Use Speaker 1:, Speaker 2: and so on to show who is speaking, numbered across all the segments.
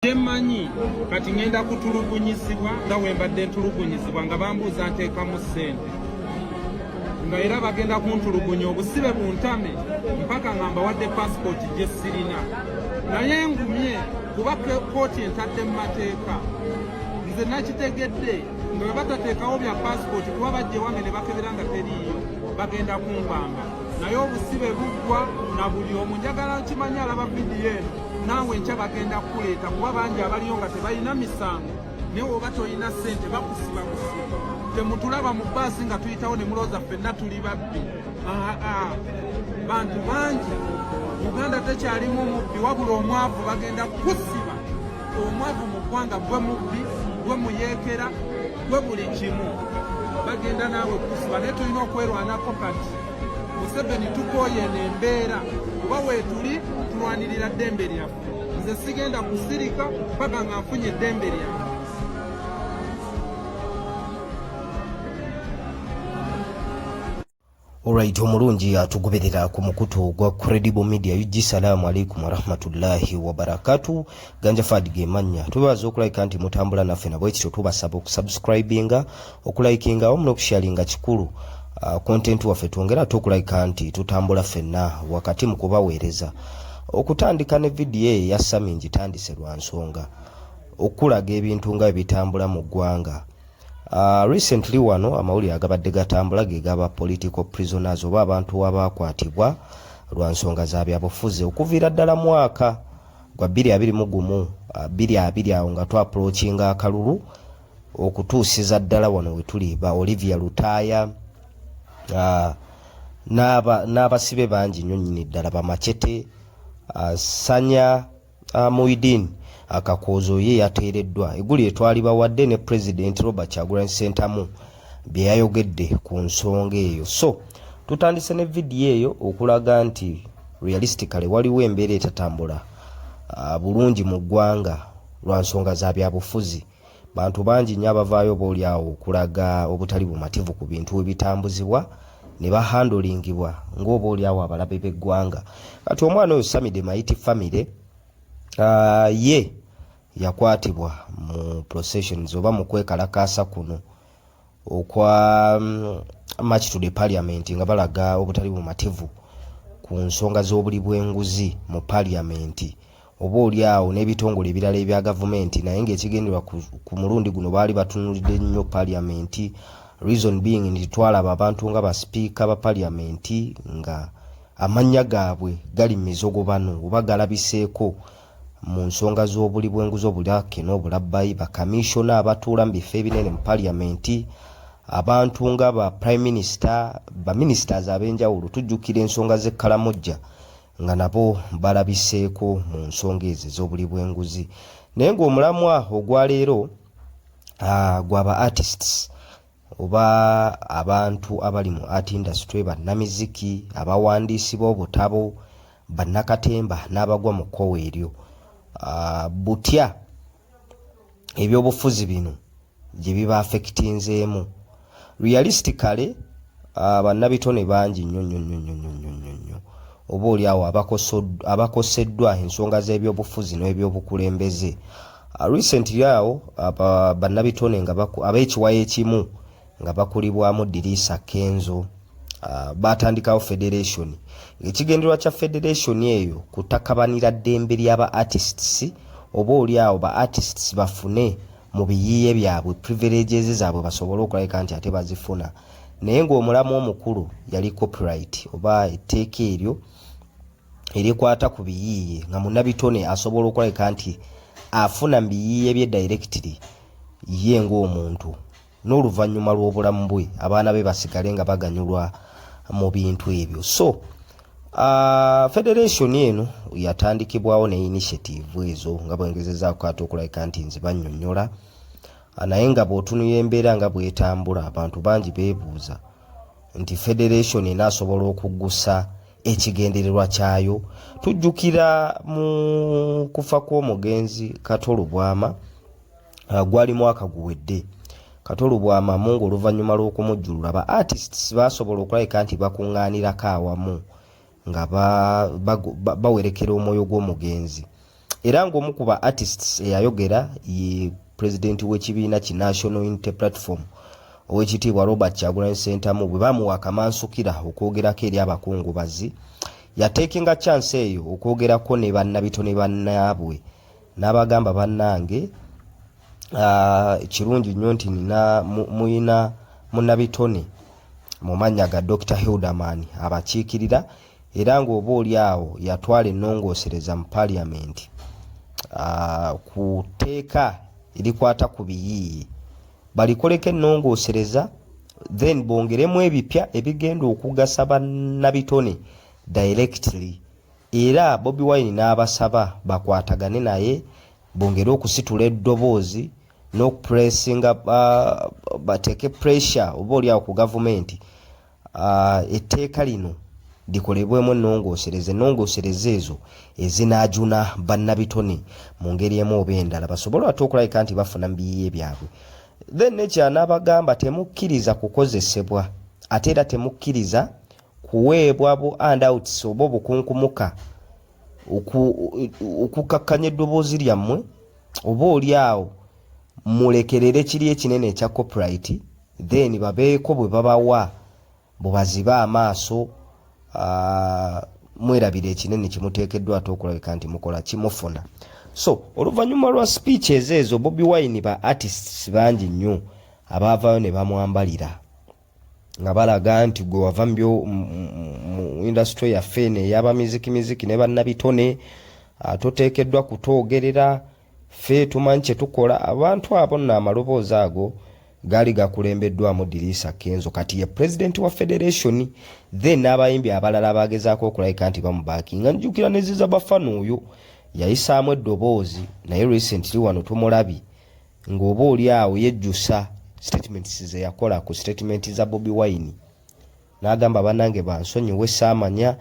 Speaker 1: Jemanyi kati ngenda kutulugunyizibwa nga wembadde ntulugunyizibwa nga bambuuza nteekamu ssente nga era bagenda kuntulugunya obusibe buntame mpaka nga mbawadde passport gye sirina naye ngumye kuba kooti entadde mu mateeka nze nakitegedde nga bwe batateekawo bya passport kuba bajja ewange ne bakebera nga teriiyo bagenda kumpamba naye obusibe buggwa na buli omu njagala nkimanyi alaba vidiyo eno naawe nkya bagenda kuleeta kuba bangi abaliyo nga tebalina misango naye oba toyina ssente bakusiba busiba temutulaba mu bbaasi nga tuyitawo ne mulowooza ffenna tuli babbi bantu bangi Uganda tekyalimu mubbi wabula omwavu bagenda kusiba omwavu mu ggwanga gwe mubbi gwe muyeekera gwe buli kimu bagenda naawe kusiba naye tulina okwerwanako kati Museveni tukooye n'embeera kuba weetuli tulwanirira ddembe lyaffe nze sigenda kusirika mpaka nga nfunye eddembe lyaffe.
Speaker 2: Alright, omulungi atugoberera ku mukutu gwa Credible Media UG. Salaamu alaikum warahmatullahi wabarakatuh. Ganja Fadi gemanya tubaza okulike anti mutambula naffe nabwe ekyo tubasaba okusubscribinga okulikinga omu n'okusharinga kikulu content waffe twongera tukulike anti tutambula ffenna wakati mu kubaweereza okutandika ne video ya Sami ngitandise lwa nsonga okulaga ebintu nga ebitambula mu ggwanga. Recently wano amawulire agabadde gatambula ge gaba political prisoners oba abantu abakwatibwa lwa nsonga za byabufuzi okuviira ddala mwaka gwa 2021 2020 awo nga twaprochinga akalulu okutuusiza ddala wano we tuli ba Olivia Lutaya n'abasibe bangi nnyo nnyini ddala bamachete Sanya Muhyiddin akakoozo ye yateereddwa eguli etwaliba wadde ne President Robert Kyagulanyi Ssentamu bye yayogedde ku nsonga eyo. So tutandise ne vidiyo eyo okulaga nti realistically waliwo embeera etatambula bulungi mu ggwanga lwa nsonga za byabufuzi. Bantu bangi nnyo abavaayo boolyawo okulaga obutali bumativu ku bintu ebitambuzibwa ne bahandolingibwa ng'oboolyawo abalabe b'eggwanga. Kati omwana oyo Sami the Mighty Family ye yakwatibwa mu processions oba mu kwekalakaasa kuno okwa march to the parliament nga balaga obutali bumativu ku nsonga z'obuli bw'enguzi mu parliament oba olyawo n'ebitongole ebirala ebya gavumenti naye ng'ekigenderwa ku mulundi guno baali batunulidde nnyo parliament. Reason being nti twalaba abantu nga baspeaker ba parliament nga amannya gaabwe gali mu mizogo bano oba galabiseeko mu nsonga z'obuli bw'enguzi obulake n'obulabbayi bakamishona abatuula mu bifo ebinene mu parliament abantu nga ba prime minister baministers ab'enjawulo tujjukira ensonga z'ekkalamujja nga nabo balabiseeko mu nsonga ezo ez'obuli bw'enguzi. Naye ng'omulamwa ogwaleero gwaba artists oba abantu abali mu art industry bannamiziki abawandiisi b'obutabo bannakatemba n'abagwa mu kkowe eryo butya ebyobufuzi bino gye biba affectinzeemu. Realistically bannabitone bangi nnyo oba olyawo abakoseddwa ensonga z'ebyobufuzi n'ebyobukulembeze. Recently awo bannabitone nga ab'ekiwayo ekimu nga bakulibwamu Dirisa Kenzo batandikawo federation. Ekigendererwa kya federation eyo kutakabanira ddembe ly'aba artists oba olyawo ba artists bafune mu biyiiye byabwe privileges zaabwe basobole okulabika nti ate bazifuna. Naye ng'omulamu omukulu yali copyright oba etteeka eryo erikwata ku biyiiye nga munnabitone asobola okulabika nti afuna mu biyiiye bye directly ye ng'omuntu n'oluvannyuma lw'obulamu bwe abaana be basigale nga baganyulwa mu bintu ebyo. So federation eno yatandikibwawo ne initiative ezo nga bwengezezaako ate okulabika nti nzi bannyonnyola naye nga bw'otunuya embeera nga bwetambula abantu bangi beebuuza nti federation enaasobola okuggusa ekigendererwa kyayo. Tujjukira mu kufa kw'omugenzi Katolo Bwama gwali mwaka guwedde. Katolo Bwama mungu oluvannyuma lw'okumujjulula ba artists basobola okulabika nti bakuŋŋaanirako awamu nga bawerekera omwoyo gw'omugenzi. era ng'omu ku ba artists eyayogera ye president w'ekibiina ki National Unity Platform ow'ekitiibwa Robert Kyagulanyi Ssentamu bwe bamuwa akamansukira okwogerako eri abakungubazi yateekinga chance eyo okwogerako ne bannabitone bannaabwe n'abagamba bannange kirungi nnyo nti muyina munnabitone mu mannya ga Dr. Hilderman abakiikirira era ng'oba oli awo yatwala ennongoosereza mu parliament ku tteeka erikwata ku biyiiye balikoleko ennongoosereza then bongeremu ebipya ebigenda okugasa bannabitone directly era Bobi Wine n'abasaba bakwatagane naye bongere okusitula eddoboozi n'okupressinga bateeke pressure oba oli awo ku gavumenti etteeka lino likolebwemu ennongoosereza ezo ezinaajuna bannabitone mu ngeri emu oba endala basobole ate okulabika nti bafuna mu biyiiye byabwe then nekyanaabagamba temukkiriza kukozesebwa ate era temukkiriza kuweebwa bu handouts oba obukunkumuka okukakkanya eddoboozi lyammwe oba oli awo mulekerere kiri ekinene ekya copyright then babeeko bwe babawa bubazibe amaaso mwerabire ekinene kimuteekeddwa ate okulabika nti mukola kimufuna. So oluvannyuma lwa speech ezo Bobi Wine ba artists bangi nnyo abaavaayo ne bamwambalira nga balaga nti gwe wava mu industry yaffe ey'aba miziki ne bannabitone toteekeddwa kutwogerera ffe tumanyi kye tukola. Abantu abo nno amaloboozi ago gaali gakulembeddwamu Dirisa Kenzo kati ye president wa federation then n'abayimbi abalala bagezaako okulabika nti bamubaakinga. Njukira ne Ziza Bafana oyo yayisaamu eddoboozi naye recently wano tumulabi ng'oba oli awo yejjusa statements ze yakola ku statement za Bobi Wine n'agamba bannange bansonyiwe saamanya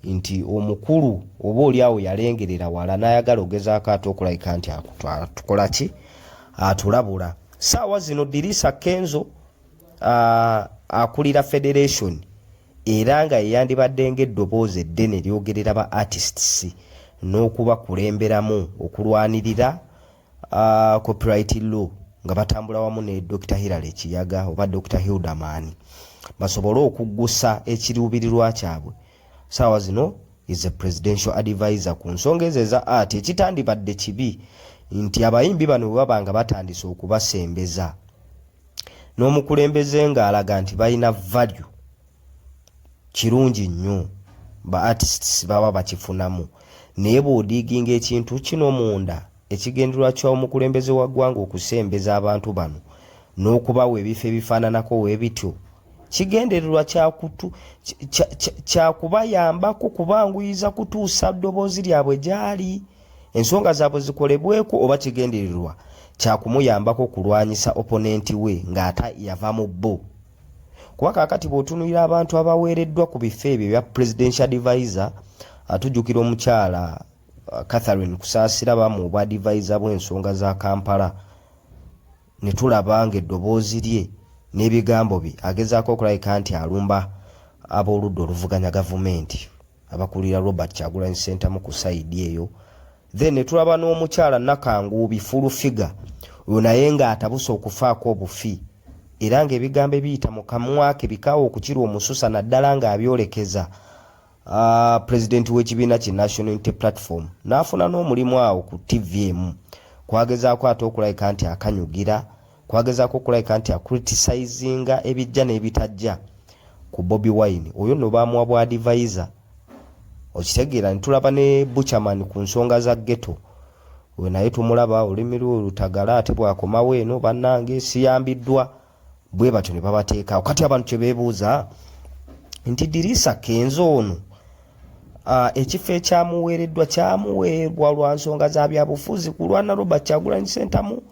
Speaker 2: nti omukulu oba oli awo yalengerera wala n'ayagala ogezaako ate okulabika nti tukola ki atulabula. Saawa zino Dirisa Kenzo akulira federation era nga yeyandibadde ng'eddoboozi eddene eryogerera ba artists n'okubakulemberamu okulwanirira copyright law nga batambula wamu ne Dr. Hilary Kiyaga oba Dr. Hilderman basobole okuggusa ekiruubirirwa kyabwe. Saawa zino is a presidential advisor ku nsonga ezo eza art ekitandibadde kibi nti abayimbi bano baba nga batandise okubasembeza n'omukulembeze ng'alaga nti balina value kirungi nnyo ba artists baba bakifunamu naye bw'odiiginga ekintu kino munda ekigendererwa ky'omukulembeze wa ggwanga okusembeza abantu bano n'okubawa ebifo ebifaananako weebityo kigendererwa kyakubayambako kubanguyiza kutuusa ddoboozi lyabwe gyali ensonga zaabwe zikolebweko oba kigendererwa kyakumuyambako kulwanyisa opponenti we ng'ata yava mu bbo. Kuba kaakati bw'otunuulira abantu abaweereddwa ku bifo ebyo ebya presidential advisor atujjukira omukyala Catherine Kusaasira bamu bwa advisor bw'ensonga za Kampala ne tulaba ng'eddoboozi lye n'ebigambo bye agezaako okulabika nti alumba ab'oludda oluvuganya gavumenti abakulira Robert Kyagulanyi Ssentamu ku sayidi eyo. Then ne tulaba n'omukyala Nakanguubi full figure oyo naye ng'atabuse okufaako obufi era ng'ebigambo ebiyita mu kamwa ke bikaawa okukira omususa naddala ng'abyolekeza president w'ekibiina ki National Unity Platform n'afuna n'omulimu awo ku TVM kwagezaako ate okulabika nti akanyugira kwagezaako okulabika nti acriticinga ebijja n'ebitajja ku Bobi Wine oyo nno baamuwa bwa advisor okitegeera nitulaba ne Buchaman ku nsonga za ghetto we naye tumulaba olulimi lwe lutagala ate bwakomawo eno bannange siyambiddwa bwe batyo ne babateekaawo. Kati abantu kye beebuuza nti Dirisa Kenzo ono ekifo ekyamuweereddwa kyamuweebwa lwa nsonga za byabufuzi kulwana Robert Kyagulanyi Ssentamu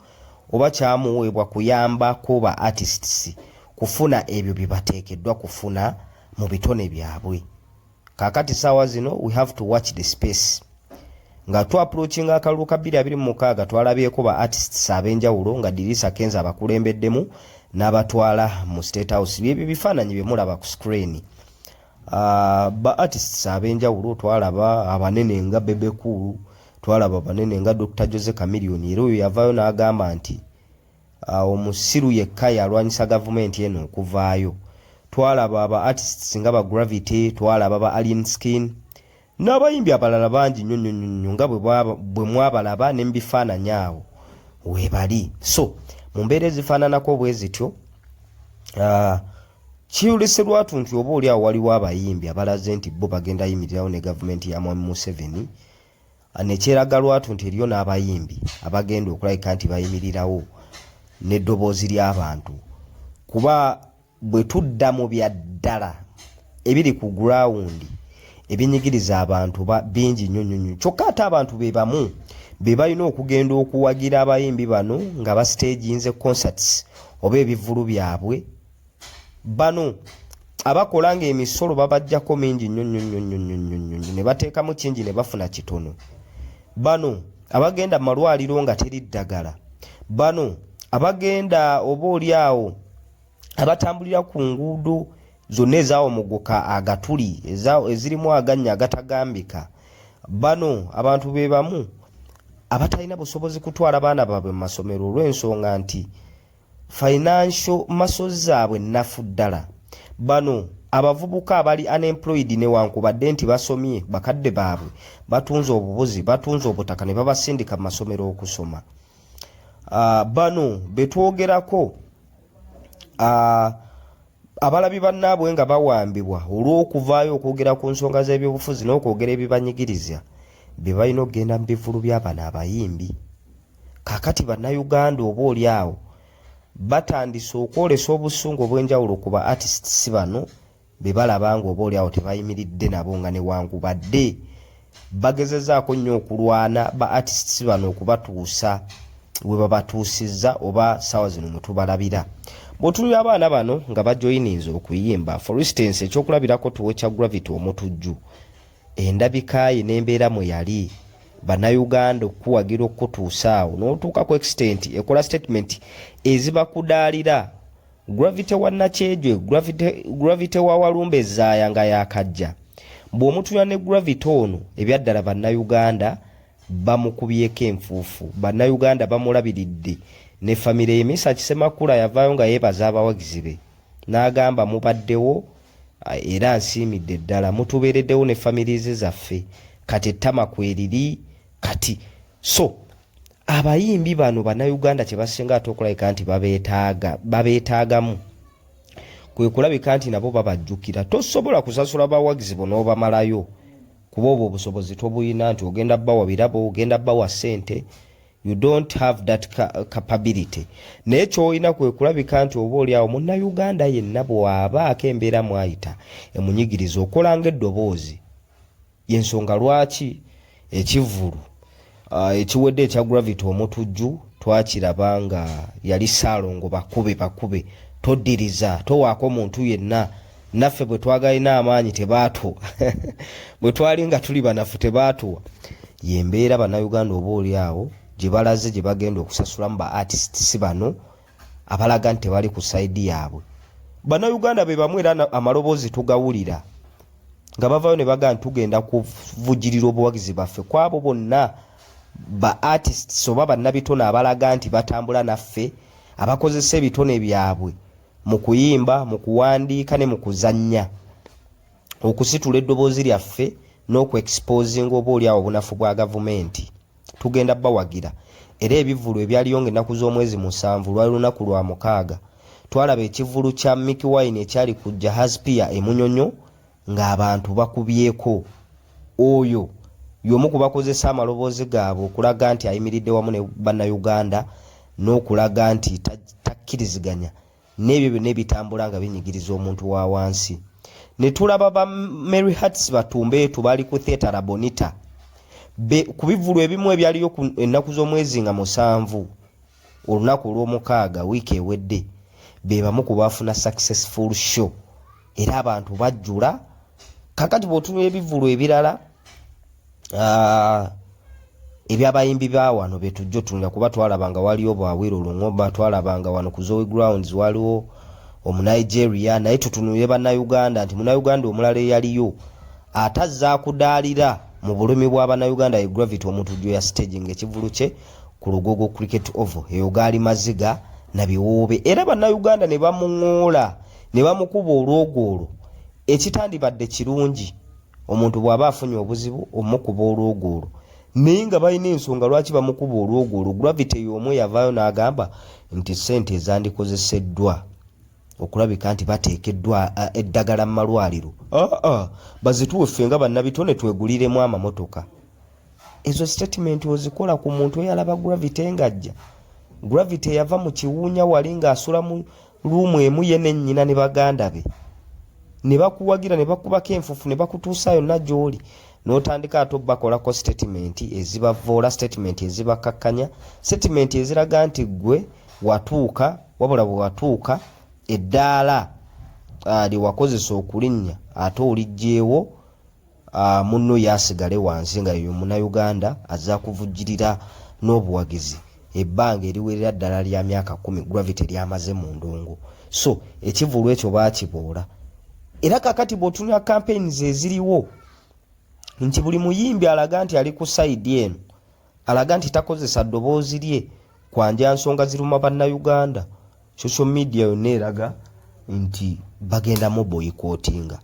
Speaker 2: oba kyamuweebwa kuyambako ba artists kufuna ebyo bye bateekeddwa kufuna mu bitone byabwe. Kaakati saawa zino we have to watch the space nga approaching akalulu ka 2026 twalabyeko ba artists ab'enjawulo nga Dirisa Kenzo abakulembeddemu n'abatwala mu State House byebyo bifaananyi bye mulaba ku screen. Ba artists ab'enjawulo twalaba abanene nga Bebe Cool twalaba banene nga Dr. Jose Chameleon era oyo yavaayo n'agamba nti omusiru yekka yalwanyisa gavumenti eno okuvaayo. Twalaba aba artists nga ba Gravity, twalaba ba Alien Skin n'abayimbi abalala bangi nnyo nga bwe mwabalaba ne mbifaananyi awo weebali. So mu mbeera ezifaananako bwe zityo kiyolese lwatu nti oba oli awo waliwo abayimbi abalaze nti bo bagenda yimirirawo ne gavumenti ya Mwami Museveni, nekyeraga lwatu nti eriyo n'abayimbi abagenda okulabika nti bayimirirawo n'eddoboozi ly'abantu, kuba bwe tudda mu byaddala ebiri ku gurawundi ebinyigiriza abantu bingi nnyo. Kyokka ate abantu be bamu be balina okugenda okuwagira abayimbi bano nga bastaginze concerts oba ebivulu byabwe. Bano abakola ng'emisolo babajjako mingi nnyo ne bateekamu kingi ne bafuna kitono. Bano abagenda mu malwaliro nga teri ddagala. Bano abagenda oba oli awo abatambulira ku nguudo zonna ezaawo mugoka agatuli ezirimu agannya agatagambika. Bano abantu be bamu abatalina busobozi kutwala baana baabwe mu masomero olw'ensonga nti financial muscles zaabwe nnafu ddala. Bano abavubuka abali unemployed newankubadde nti basomye bakadde baabwe batunze obubuzi batunze obutaka ne babasindika mu masomero okusoma. Bano betwogerako abalabi bannaabwe nga bawambibwa olw'okuvaayo okwogera ku nsonga z'ebyobufuzi n'okwogera ebibanyigiriza be balina okugenda mu bivulu by'abano abayimbi. Kaakati bannayuganda oba oli awo batandise okwolesa obusungu obw'enjawulo ku ba artists bano be balaba nga oba oli awo tebayimiridde nabo nga newankubadde bagezezaako nnyo okulwana ba artists bano okubatuusa we babatuusizza oba ssaawa zino mwe tubalabira. Bw'otunulira abaana bano nga bajoyininze okuyimba, for instance ekyokulabirako tuwekya Gravity omutujju, endabika ye n'embeera mwe yali bannayuganda okuwagira okutuusa awo n'otuuka ku extent ekola statement ezibakudaalira. Gravity wa Nakyejo, Gravity wa Walumbe Zaaya nga yakajja. Bw'omutunya ne Gravity ono ebyaddala bannayuganda bamukubyeko enfuufu. Bannayuganda bamulabiridde ne famire Emisa Kisemakula yavaayo nga yeebaza abawagizi be n'agamba mubaddewo era nsiimidde ddala mutubeereddewo ne famire ze zaffe kati ettama kweriri kati. So abayimbi bano bannayuganda kye basinga ate okulabika nti babeetaagamu kwe kulabika nti nabo babajjukira. Tosobola kusasula bawagizi bo n'obamalayo kuba obwo obusobozi tobuyina nti ogenda bbawa birabo ogenda bbawa ssente. You don't have that capability. Naye ky'olina kwe kulabika nti oba oli awo munnayuganda yenna bw'abaako embeera mwayita emunyigiriza okola ng'eddoboozi. Y'ensonga lwaki ekivulu ekiwedde ekya Gravity omutujju twakiraba nga yali Ssaalongo bakube toddiriza towaako muntu yenna. Naffe bwe twagalina amaanyi tebaatuwa bwe twali nga tuli banafu tebaatuwa. Y'embeera bannayuganda oba oli awo gye balaze gye bagenda okusasulamu ba artists bano abalaga nti tebali ku sayidi yaabwe. Bannayuganda be bamu era amaloboozi tugawulira nga bavaayo ne bagamba tugenda kuvujjirira obuwagizi baffe ku abo bonna ba artists oba bannabitono abalaga nti batambula naffe abakozesa ebitone byabwe mu kuyimba mu kuwandiika ne mu kuzannya okusitula eddoboozi lyaffe n'okuexposinga oba oli awo obunafu bwa gavumenti. Tugenda bawagira era ebivulu ebyaliyo ng'ennaku z'omwezi 7 lwali lunaku lwa 6 twalaba ekivulu kya Mickey Wine ekyali ku Jahaz Pier e Munyonyo ng'abantu bakubyeko. Oyo y'omu ku bakozesa amaloboozi gaabwe okulaga nti ayimiridde wamu ne bannayuganda n'okulaga nti takkiriziganya n'ebyo byonna ebitambula nga binyigiriza omuntu wa wansi. Ne tulaba ba Mary Hats Batumbeetu bali ku Theatre La Bonita ku bivulu ebimu ebyaliyo ku ennaku z'omwezi nga 7 olunaku olw'omukaaga wiiki ewedde be bamu ku baafuna successful show era abantu bajjula. Kakati bw'otunula ebivulu ebirala ebyabayimbi ba wano betujja otunula kuba twalabanga waliyo Bwawiro Lung'oba, twalabanga wano ku Zoe Grounds waliwo Omunigeria, naye tutunulire bannayuganda nti munnayuganda omulala eyaliyo atazza kudaalira mu bulumi bw'Abannayuganda ye Gravity omuntu ya staging ekivulu kye ku Lugogo Cricket Oval eyo gaali maziga na biwoobe era Bannayuganda ne bamuŋoola ne bamukuba olwogolo ekitandibadde kirungi omuntu bw'aba afunye obuzibu omukuba olwogolo naye nga balina ensonga lwaki bamukuba olwogolo. Gravity y'omu yavaayo n'agamba nti ssente ezandikozeseddwa okulabika nti bateekeddwa eddagala mu malwaliro bazituwe ffe nga bannabitone tweguliremu amamotoka. Ezo statement ozikola ku muntu eyalaba Gravity ng'ajja. Gravity yava mu kiwuunya wali ng'asula mu luumu emu ye n'ennyina ne baganda be ne bakuwagira ne bakubako enfufu ne bakutuusa yonna gy'oli n'otandika ate bakolako statement ezibavoola, statement ezibakakkanya, statement eziraga nti gwe watuuka wabula bwe watuuka eddaala lye wakozesa okulinnya ate olijjeewo munno yasigale wansi nga yo Munnayuganda azza kuvujjirira n'obuwagizi ebbanga eriwerera ddala lya myaka 10 Gravity lyamaze mu ndongo. So ekivulu ekyo baakiboola era kakati bw'otunula campaigns eziriwo nti buli muyimbi alaga nti ali ku side eno alaga nti takozesa ddoboozi lye kwanja nsonga ziruma Bannayuganda. Social media yonna eraga nti bagenda mu boycottinga.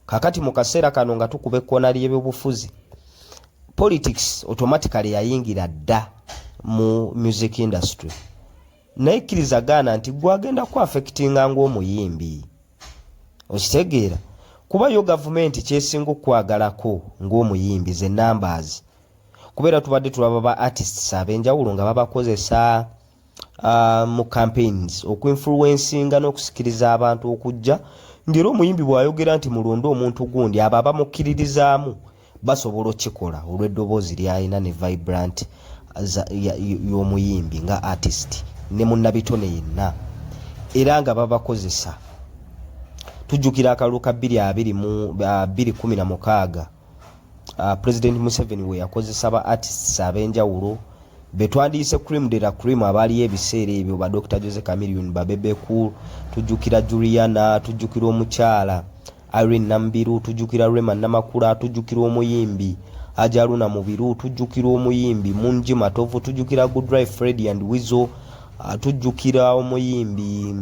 Speaker 2: Kakati mu kaseera kano nga tukuba ekkoona ly'ebyobufuzi politics automatically yayingira dda mu music industry naye kkirizagana nti gwagenda ku affectinga ng'omuyimbi okitegeera kuba yo gavumenti kyesinga okwagalako ng'omuyimbi ze numbers kubeera tubadde tulaba ba artists ab'enjawulo nga babakozesa mu campaigns okuinfluencinga n'okusikiriza abantu okujja ng'era omuyimbi bw'ayogera nti mulonde omuntu gundi abo abamukkiririzaamu basobola okikola olw'eddoboozi ly'alina ne vibrant y'omuyimbi nga artist ne munnabitone yenna era nga babakozesa. Tujjukira akalulu ka 2016 President Museveni we yakozesa ba artists ab'enjawulo betwandiise cream de la cream abaaliyo ebiseera ebyo ba Dr. Jose Chameleone, ba Bebe Cool, tujjukira Juliana, tujjukira omukyala Irene Nambiru, tujjukira Rema Namakula, tujjukira omuyimbi Ajaluna Mubiru, tujjukira omuyimbi Munji Matovu, tujjukira Good Drive Freddy and Wizo, tujjukira omuyimbi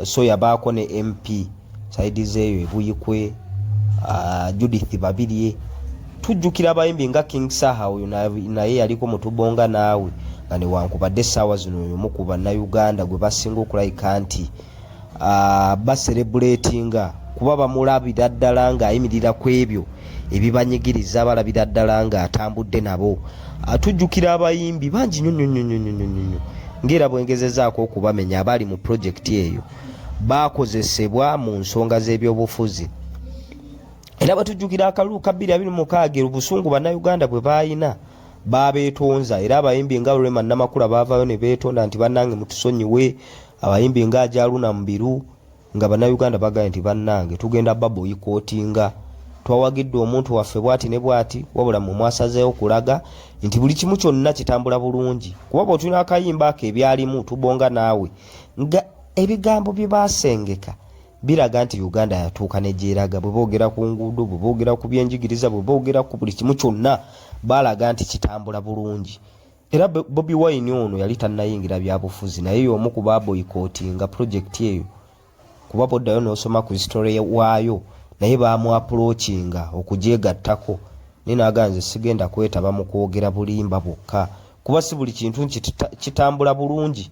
Speaker 2: Soya Baako ne MP saidi zeyo ebuyikwe Judith Babirye, tujjukira abayimbi nga King Saha oyo naye yaliko mutubonga naawe nga ne wankubadde essaawa zino oyo mu ku Bannayuganda gwe basinga okulayika nti baserebulatinga kuba bamulabira ddala ng'ayimirira ku ebyo ebibanyigiriza balabira ddala ng'atambudde nabo. Tujjukira abayimbi bangi nnyo ng'era bwengezezaako okubamenya abali mu projekiti eyo bakozesebwa mu nsonga z'ebyobufuzi. Era batujjukira akalulu ka 2026 obusungu Bannayuganda bwe baayina babeetonza era abayimbi nga Rema Namakula baavaayo ne beetonda nti bannange mutusonyiwe. Abayimbi nga Ajaluna Mubiru nga Bannayuganda bagambye nti bannange tugenda boycottinga, twawagidde omuntu waffe bwati ne bwati wabula mu mwasazeewo kulaga nti buli kimu kyonna kitambula bulungi kuba bw'otulina akayimba ako ebyalimu tubonga naawe nga ebigambo bye baasengeka biraga nti Uganda yatuuka ne gyeraga. Bwe boogera ku nguudo, bwe boogera ku byenjigiriza, bwe boogera ku buli kimu kyonna baalaga nti kitambula bulungi. Era Bobi Wine ono yali tannayingira byabufuzi naye y'omu ku baboycottinga projekiti eyo kuba boddayo n'osoma ku history waayo naye baamu-approachinga okugyegattako naye n'agamba nze sigenda kwetaba mu kwogera bulimba bwokka kuba si buli kintu kitambula bulungi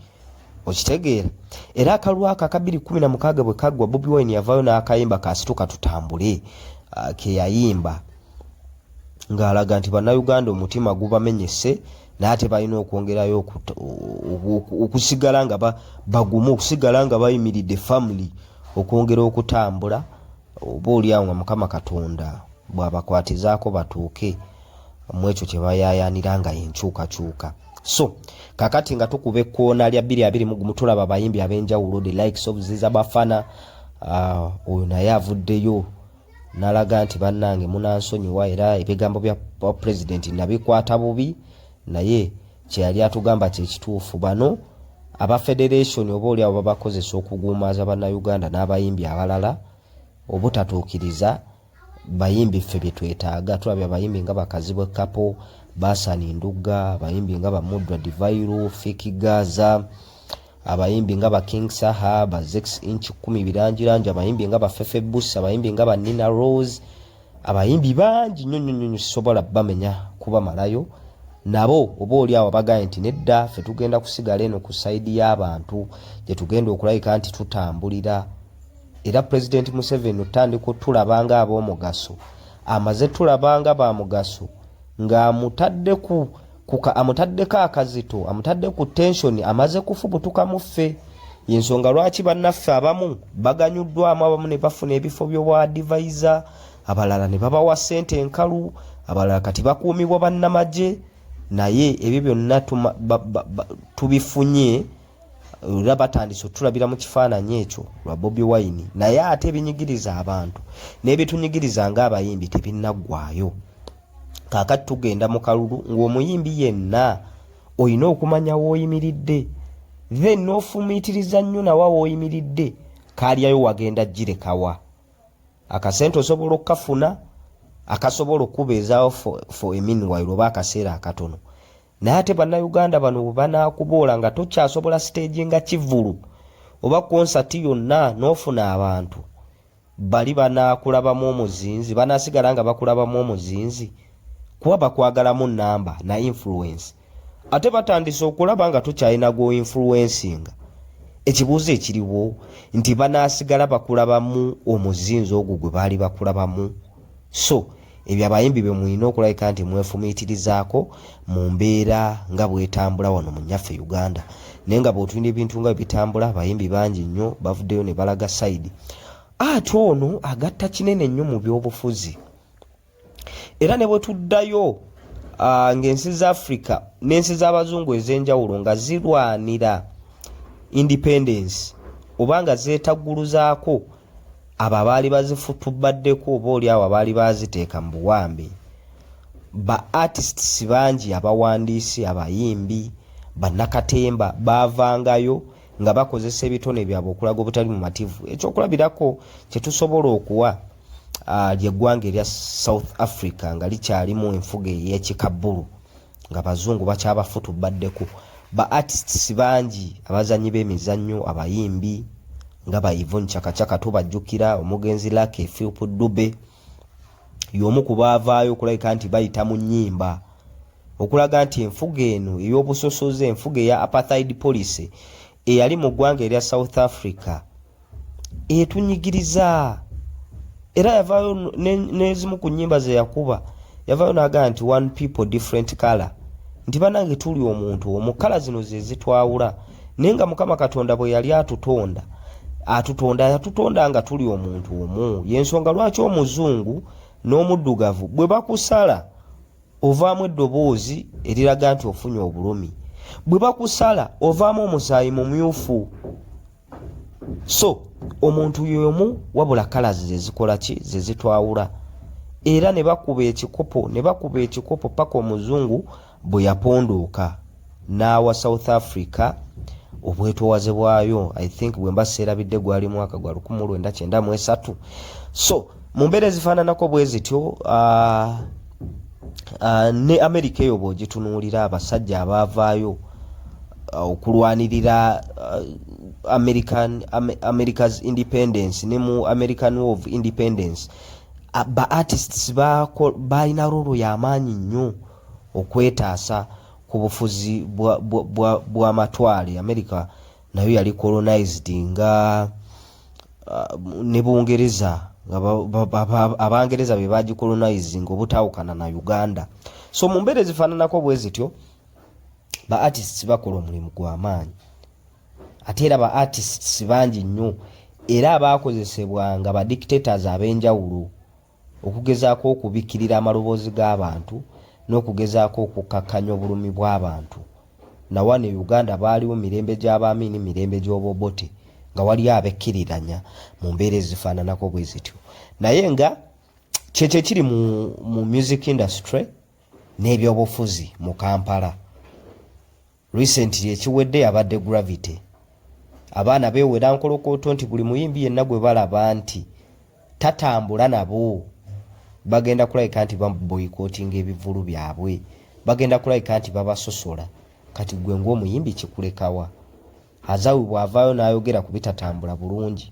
Speaker 2: okitegeera. Era akalulu aka 2016 bwe kaggwa Bobi Wine yavaayo n'akayimba kasituka tutambule ke yayimba ng'alaga nti Bannayuganda omutima gubamenyese naate balina okwongerayo okusigala nga bagumu, okusigala nga bayimiridde family okwongera okutambula oba oliawo nga Mukama Katonda bw'abakwatizaako batuuke mu ekyo kye bayaayaanira nga yenkyukakyuka. So kakati nga tukuba ekkoona lya 2020 tulaba abayimbi ab'enjawulo the likes of Ziza Bafana oyo naye avuddeyo n'alaga nti bannange munansonyiwa era ebigambo bya president nabikwata bubi naye kyeyali atugamba kyekituufu. Bano aba federation oba oliawo babakozesa okuguumaaza Bannayuganda n'abayimbi abalala obutatuukiriza bayimbi ffe bye twetaaga. Tulabye abayimbi nga Bakazibwe Kapo, Basani Nduga, abayimbi nga Bamudra Divairu, Fiki Gaza, abayimbi nga King Saha, Zex Inch 10 Biranjiranja, abayimbi nga Fefe Bush, abayimbi nga Nina Rose, abayimbi bangi nnyo sobola bamenya kuba malayo. Nabo oba oli awo bagaye nti nedda ffe tugenda kusigala eno ku saidi y'abantu gye tugenda okulayika nti tutambulira. Era President Museveni otandika tulabanga ab'omugaso, amaze tulabanga ba mugaso nga amutaddeko akazito, amutadde ku tension, amaze kufubutuka mu ffe. Yensonga lwaki bannaffe abamu baganyuddwamu, abamu ne bafuna ebifo by'obwa advisor, abalala ne babawa ssente enkalu, abalala kati bakuumibwa bannamagye. Naye ebyo byonna tubifunye era batandise tulabira mu kifaananyi ekyo lwa Bobi Wine. Naye ate ebinyigiriza abantu n'ebitunyigiriza ng'abayimbi tebinnaggwayo. Kaakati tugenda mu kalulu ng'omuyimbi yenna olina okumanya w'oyimiridde, then n'ofumiitiriza nnyo nawa w'oyimiridde, kaalyayo wagenda girekawa. Akasente osobola okukafuna akasobola okubeezaawo for a meanwhile oba akaseera akatono. Naye ate bannayuganda bano banakuboola nga tokyasobola stage nga Kivulu oba konsati yonna n'ofuna abantu bali banakulabamu omuzinzi, banasigala nga bakulabamu omuzinzi kuba bakwagalamu namba na influence. Ate batandise okulaba nga tokyalina go influencing. Ekibuuzo ekiriwo nti banasigala bakulabamu omuzinzi ogwo gwe baali bakulabamu. So ebyo abayimbi bye mulina okulayika nti mwefumiitirizaako mu mbeera nga bwetambula wano mu nnyaffe Uganda. Naye nga bw'otulina ebintu nga bitambula, abayimbi bangi nnyo bavuddeyo ne balaga sayidi. Ate ono agatta kinene nnyo mu by'obufuzi. Era ne bwe tuddayo ng'ensi za Africa n'ensi z'abazungu ez'enjawulo nga zirwanira independence oba nga zeetagguluzaako abo abaali bazifutubaddeko oba oli awo abaali baziteeka mu buwambe, ba artists bangi, abawandiisi, abayimbi, bannakatemba baavangayo nga bakozesa ebitone byabwe okulaga obutali mumativu. Ekyokulabirako kye tusobola okuwa ly'eggwanga erya South Africa nga likyalimu enfuga ey'ekikabbulu nga bazungu bakyabafutubaddeko. Ba artists bangi, abazanyi b'emizannyo, abayimbi nga ba Yvonne Chakachaka tubajjukira, omugenzi Lucky Philip Dube y'omu ku baavaayo okulabika nti bayita mu nnyimba okulaga nti enfuga eno ey'obusosoze, enfuga eya apartheid policy eyali mu ggwanga erya South Africa etunyigiriza. Era yavaayo n'ezimu ku nnyimba ze yakuba, yavaayo n'agamba nti one people different color, nti banange tuli omuntu omu, kala zino ze zitwawula. Naye nga Mukama Katonda bwe yali yatutonda nga tuli omuntu omu. Yensonga lwaki omuzungu n'omuddugavu bwe bakusala ovaamu eddoboozi eriraga nti ofunye obulumi, bwe bakusala ovaamu omusaayi mumyufu. So omuntu y'omu wabula kala ze zikola ki, ze zitwawula. Era ne bakuba ekikopo paka omuzungu bwe yapondooka n'awa South Africa obwetoowaze bwayo. I think bwe mba seerabidde gwali mwaka gwa 1993. So mu mbeera ezifaananako bwe zityo ne America eyo bw'ogitunuulira, abasajja abaavaayo okulwanirira America's independence ne mu American War of Independence, ba artists balina rolo y'amaanyi nnyo okwetaasa ku bufuzi bw'amatwale. America nayo yali colonized nga ne Bungereza, Abangereza be bagicolonizing obutaawukana na Uganda. So mu mbeera ezifaananako bwe zityo ba artists bakola omulimu gw'amaanyi. Ate era ba artists bangi nnyo era abaakozesebwa nga ba dictators ab'enjawulo okugezaako okubikirira amaloboozi g'abantu n'okugezaako okukakkanya obulumi bw'abantu. Na wano e Uganda baaliwo mirembe gy'abaami n'emirembe gy'obobote nga wali abekkiriranya mu mbeera ezifaananako bwe zityo. Naye nga kyekyo kiri mu music industry n'ebyobufuzi mu Kampala. Recently ekiwedde yabadde Gravity. Abaana beewera nkolokooto nti buli muyimbi yenna gwe balaba nti tatambula nabo bagenda kulabika nti baboycottinga ebivulu byabwe, bagenda kulabika nti babasosola. Kati gwe ng'omuyimbi kikulekawa? Azawi bw'avaayo n'ayogera ku bitatambula bulungi,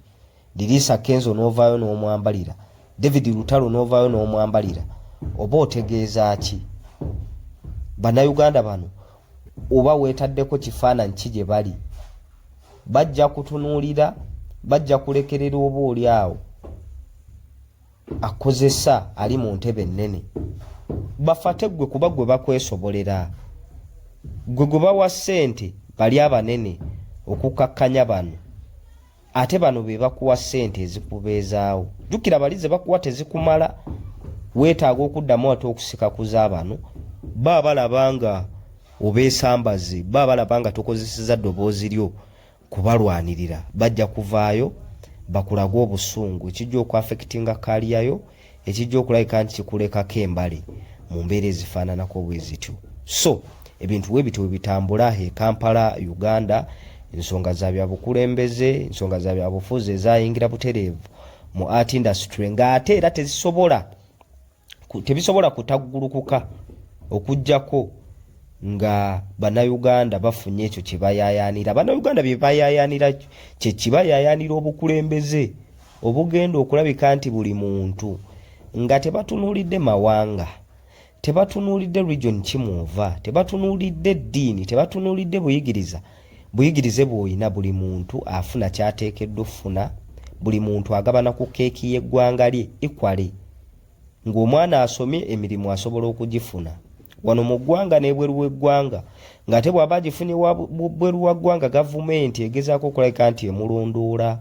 Speaker 2: Dirisa Kenzo n'ovaayo n'omwambalira, David Lutalo n'ovaayo n'omwambalira, oba otegeeza ki? Bannayuganda bano oba weetaddeko kifaananyi ki gye bali? Bajja kutunuulira, bajja kulekerera oba oli awo akozesa ali mu ntebe ennene. Bafate gwe kuba gwe bakwesobolera, gwe gwe bawa ssente bali abanene okukakkanya bano, ate bano be bakuwa ssente ezikubeezaawo. Jjukira bali ze bakuwa tezikumala, weetaaga okuddamu ate okusikakuza bano. Baba balaba nga obeesambaze, baba balaba nga tokozeseza ddoboozi lyo kubalwanirira, bajja kuvaayo bakulaga obusungu, ekijja okuafekitinga kaliyayo, ekijja okulabika nti kikulekako embale mu mbeera ezifaananako bwe zityo. So ebintu bwe bityo bitambula e Kampala, Uganda, ensonga za byabukulembeze, ensonga za byabufuzi ezayingira butereevu mu art industry, ng'ate era tebisobola kutaggulukuka okujjako nga Bannayuganda bafunye ekyo kye bayayaanira. Bannayuganda bye bayayaanira kye kibayayaanira obukulembeze obugenda okulabika nti buli muntu nga tebatunuulidde mawanga, tebatunuulidde region kimuva, tebatunuulidde ddiini, tebatunuulidde buyigirize bw'olina. Buli muntu afuna kyateekeddwa ofuna, buli muntu agabana ku keeki y'eggwanga lye equally. Ng'omwana asomye emirimu asobola okugifuna wano mu ggwanga n'ebweru w'eggwanga, ng'ate bw'aba agifunye bweru wa ggwanga, gavumenti egezaako okulabika nti emulondoola,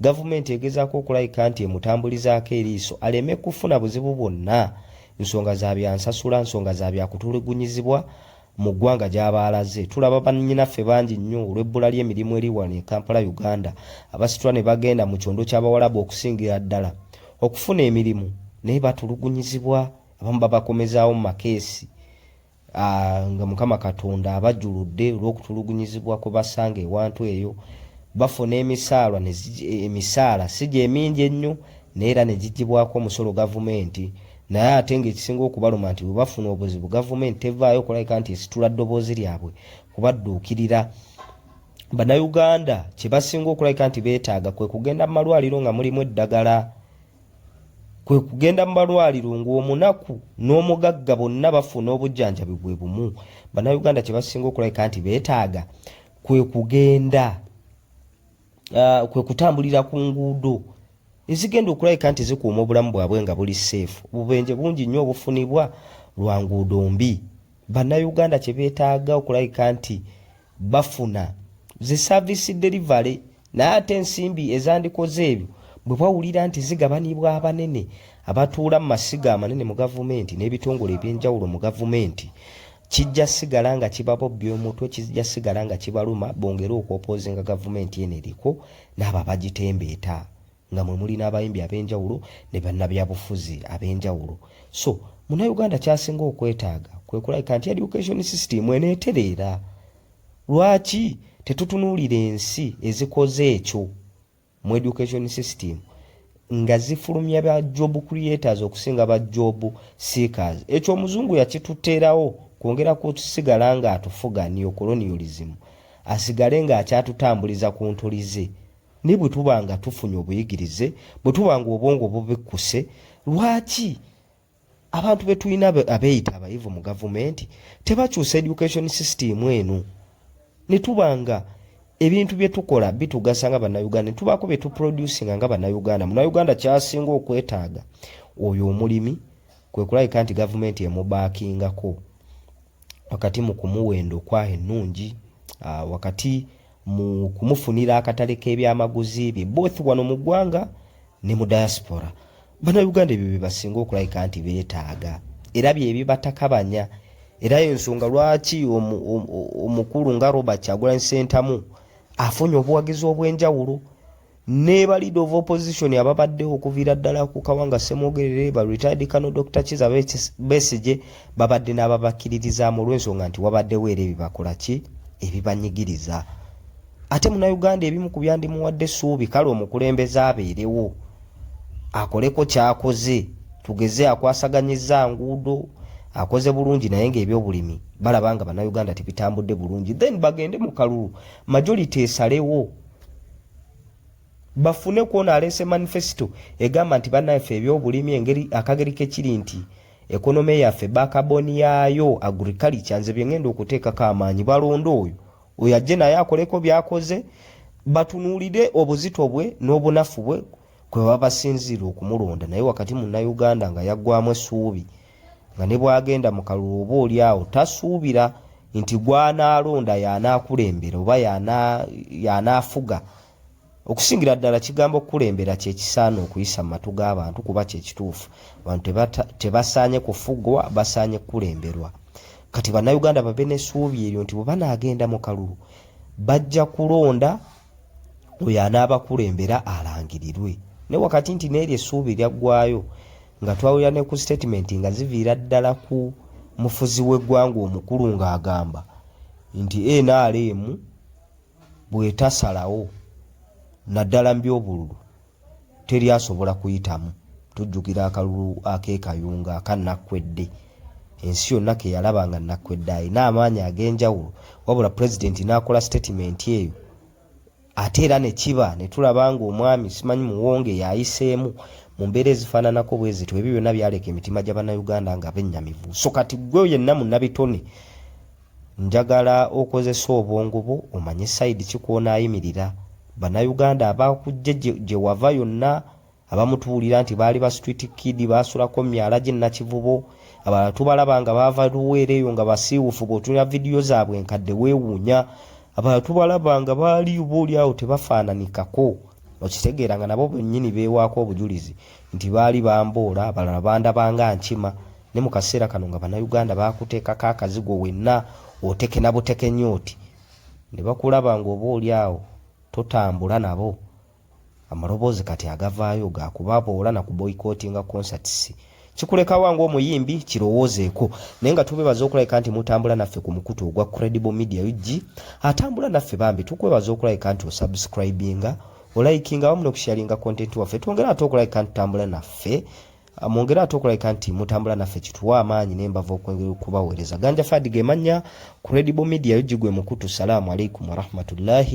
Speaker 2: gavumenti egezaako okulabika nti emutambulizaako eriiso aleme kufuna buzibu bwonna. Ensonga za byansasula, ensonga za byakutulugunyizibwa mu ggwanga gy'aba alaze. Tulaba bannyinaffe bangi nnyo olw'ebbula ly'emirimu eri wano e Kampala, Uganda, abasitula ne bagenda mu kyondo ky'abawalabu okusingira ddala okufuna emirimu naye batulugunyizibwa. Abamu babakomezaawo mu makeesi nga Mukama Katonda abajjuludde olw'okutulugunyizibwa kwe basanga ewantu eyo. Bafuna emisaala si gye mingi ennyo naye era ne gigibwako omusolo gavumenti, naye ate ng'ekisinga okubaluma nti bwe bafuna obuzibu gavumenti tevaayo okulabika nti esitula ddoboozi lyabwe kubadduukirira. Bannayuganda kye basinga okulabika nti beetaaga kwe kugenda mu malwaliro nga mulimu eddagala, kwe kugenda mu malwaliro ng'omunaku n'omugagga bonna bafuna obujjanjabi bwe bumu. Bannayuganda kye basinga okulabika nti beetaaga kwe kugenda kwe kutambulira ku nguudo ezigenda okulabika nti zikuuma obulamu bwabwe nga buli seefu. Obubenje bungi nnyo obufunibwa lwa nguudo mbi. Bannayuganda kye beetaaga okulabika nti bafuna zi service delivery, naye ate ensimbi ezandikoze ebyo bwe bawulira nti zigabanibwa abanene abatuula mu masiga amanene mu gavumenti n'ebitongole ebyenjawulo mu gavumenti, kijja sigala nga kibabobbya omutwe, kijja sigala nga kibaluma bongere okwopozinga gavumenti eno eriko n'abo abagitembeeta nga mwe muli n'abayimbi ab'enjawulo ne bannabyabufuzi ab'enjawulo. So Munnayuganda kyasinga okwetaaga kwe kulabika nti education system eneetereera. Lwaki tetutunuulira ensi ezikoze ekyo mu education system nga zifulumya ba job creators okusinga ba job seekers? Ekyo omuzungu yakituteerawo kwongera kutusigala nga atufuga neocolonialism, asigale nga akyatutambuliza ku ntulize. Ne bwe tuba nga tufunye obuyigirize, bwe tuba nga obwongo bubikkuse, lwaki abantu be tulina abeeyita abayivu mu gavumenti tebakyusa education system eno? Ne tuba nga ebintu bye tukola bitugasa nga Bannayuganda, ne tubaako bye tuproducinga nga Bannayuganda. Munnayuganda kyasinga okwetaaga oyo omulimi kwe kulabika nti gavumenti emubaakingako wakati mu kumuwendo kwa ennungi, wakati mu kumufunira akatale k'ebyamaguzi bye both wano mu ggwanga ne mu diaspora. Bannayuganda ebyo bye basinga okulabika nti beetaaga era bye bibatakabanya. Era ensonga lwaki omukulu nga Robert Kyagulanyi Ssentamu afunye obuwagizi obw'enjawulo ne ba leader of opposition ababaddeho okuviira ddala ku Kawanga Ssemwogerere, ba retired Colonel Dr. Kizza Besigye babadde n'ababakkiririzaamu olw'ensonga nti wabaddewo era ebibakola ki ebibanyigiriza. Ate Munnayuganda ebimu ku byandimuwadde essuubi, kale omukulembeze abeerewo akoleko kyakoze tugeze akwasaganyizza nguudo akoze bulungi naye ng'ebyobulimi balaba nga bannayuganda tebitambudde bulungi, then bagende mu kalulu majority esalewo bafune kuona alese manifesto egamba nti bannaffe ebyobulimi engeri akageri kekiri nti ekonome yaffe bakaboni yaayo agriculture nze byengenda okuteekako amaanyi balonda oyo ajje naye akoleko byakoze batunuulire obuzito bwe n'obunafu bwe kwe baba basinziira okumulonda, naye wakati munnayuganda nga yaggwamu essuubi nga ne bwagenda mu kalulu oba oli awo tasuubira nti gwanaalonda y'anaakulembera oba y'anaafuga. Okusingira ddala kigambo okukulembera kyekisaana okuyisa mu matu g'abantu kuba kyekituufu. Abantu tebasaanye kufugwa, basaanye kulemberwa. Kati bannayuganda babe n'essuubi eryo nti bwe banaagenda mu kalulu bajja kulonda oyo anaabakulembera alangirirwe. Ne wakati nti n'eryo essuubi lyaggwayo nga twawulira ne ku statement nga ziviira ddala ku mufuzi w'eggwanga omukulu ng'agamba nti NRM bwetasalawo naddala mbyobululu teri asobola kuyitamu. Tujjukira akalulu akeekayunga akannakwedde, ensi yonna ke yalaba nga nnakwedde alina amaanyi ag'enjawulo, wabula pulezidenti n'akola statement eyo ate era ne kiba ne tulaba ng'omwami simanyi muwonge yayiseemu mu mbeera ezifaananako bwe zityo. Ebyo byonna byaleka emitima gy'abannayuganda nga bennyamivu. So kati gwe yenna munnabitone njagala okozesa obwongo bwo omanye sayidi kikwonayimirira. Bannayuganda abakujje gye wava yonna abamutuulira nti baali ba street kid baasulako myala gye nakivubo, abalala tubalaba nga baava luweere eyo nga basiiwufu bw'otunula vidiyo zaabwe enkadde weewuunya, abalala tubalaba nga baali oba oli awo tebafaananikako. Okitegeera nga nabo bennyini beewaako obujulizi nti baali bamboola, abalala bandabanga nkima. Ne mu kaseera kano nga bannayuganda baakuteekako akazigo wenna oteke na buteke nyooti, ne bakulaba nga oba oli awo totambula nabo. Amaloboozi kati agavaayo ga kubaboola na kuboycottinga concerts. Kikuleka wangu omuyimbi kirowoozeeko, naye nga tubebaza okulabika nti mutambula naffe ku mukutu ogwa Credible Media UG. Atambula naffe bambi tukwebaza okulabika nti osubscribinga, olaikinga wamu n'okusharinga content waffe. Twongera ate okulabika nti tambula naffe, mwongera ate okulabika nti mutambula naffe kituwa amaanyi n'embava okwengera okubaweereza. Ganja Fadi ge mannya Credible Media UG gwe mukutu. Salaamu alaikum wa rahmatullahi